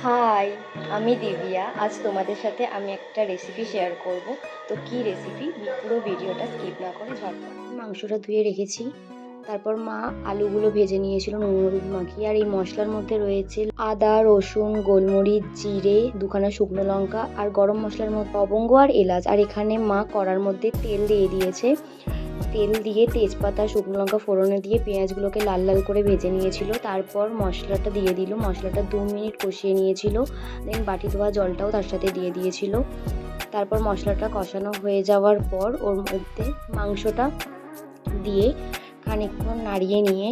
High, আমি দিব্যা। আজ তোমাদের সাথে আমি একটা রেসিপি শেয়ার করব। তো কি রেসিপি, পুরো ভিডিওটা স্কিপ না করে ঝটপট। মাংসটা ধুয়ে রেখেছি, তারপর মা আলুগুলো ভেজে নিয়েছিল নুন হলুদ মাখিয়ে। আর এই মশলার মধ্যে রয়েছে আদা, রসুন, গোলমরিচ, জিরে, দুখানা শুকনো লঙ্কা আর গরম মশলার মধ্যে লবঙ্গ আর এলাচ। আর এখানে মা কড়ার মধ্যে তেল দিয়ে দিয়েছে, তেল দিয়ে তেজপাতা শুকনো লঙ্কা ফোড়নে দিয়ে পেঁয়াজগুলোকে লাল লাল করে ভেজে নিয়েছিল। তারপর মশলাটা দিয়ে দিল, মশলাটা 2 মিনিট কষিয়ে নিয়েছিল। দেন বাটি ধোয়া জলটাও তার সাথে দিয়ে দিয়েছিল। তারপর মশলাটা কষানো হয়ে যাওয়ার পর ওর মধ্যে মাংসটা দিয়ে খানিকক্ষণ নাড়িয়ে নিয়ে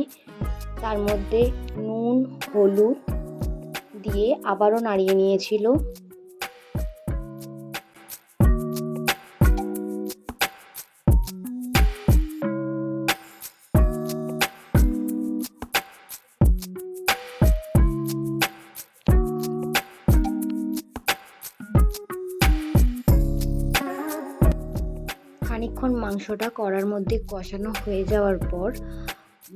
তার মধ্যে নুন হলুদ দিয়ে আবারও নাড়িয়ে নিয়েছিল। খানিকক্ষণ মাংসটা কড়ার মধ্যে কষানো হয়ে যাওয়ার পর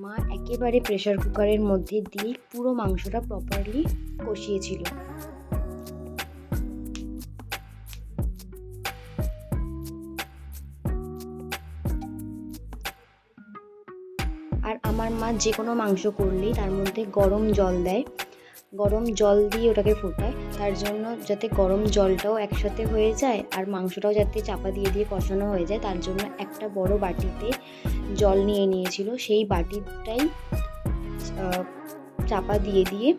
মা একেবারে প্রেসার কুকারের মধ্যে দিয়ে পুরো মাংসটা প্রপারলি কষিয়েছিল। আর আমার মা যে কোনো মাংস করলেই তার মধ্যে গরম জল দেয়, গরম জল দিয়ে ওটাকে ফোটায়, তার জন্য যাতে গরম জলটাও একসাথে হয়ে যায় আর মাংসটাও যাতে চাপা দিয়ে দিয়ে কষানো হয়ে যায়, তার জন্য একটা বড় বাটিতে জল নিয়ে নিয়েছিল। সেই বাটিটাই চাপা দিয়ে দিয়ে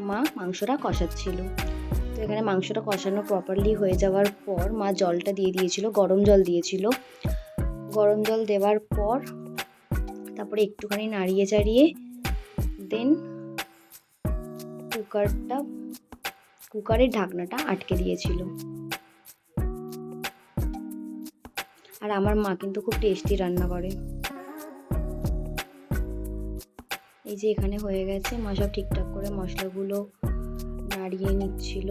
মা মাংসটা কষাচ্ছিল। তো এখানে মাংসটা কষানো প্রপারলি হয়ে যাওয়ার পর মা জলটা দিয়ে দিয়েছিল, গরম জল দিয়েছিল। গরম জল দেওয়ার পর তারপরে একটুখানি নাড়িয়ে চাড়িয়ে দেন কুকারের ঢাকনাটা আটকে দিয়েছিল। আর আমার মা কিন্তু খুব টেস্টি রান্না করে। এই যে এখানে হয়ে গেছে, মা সব ঠিকঠাক করে মশলাগুলো নাড়িয়ে নিচ্ছিল।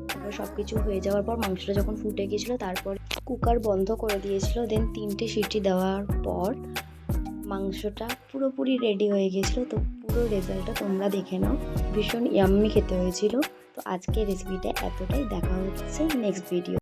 তারপর সব কিছু হয়ে যাওয়ার পর মাংসটা যখন ফুটে গিয়েছিল তারপর কুকার বন্ধ করে দিয়েছিল। দেন 3টে সিটি দেওয়ার পর মাংসটা পুরোপুরি রেডি হয়ে গিয়েছিল। তো পুরো রেজাল্টটা তোমরা দেখে নাও, ভীষণ ইয়াম্মি খেতে হয়েছিল। তো আজকের রেসিপিটা এতটাই, দেখা হচ্ছে নেক্সট ভিডিও।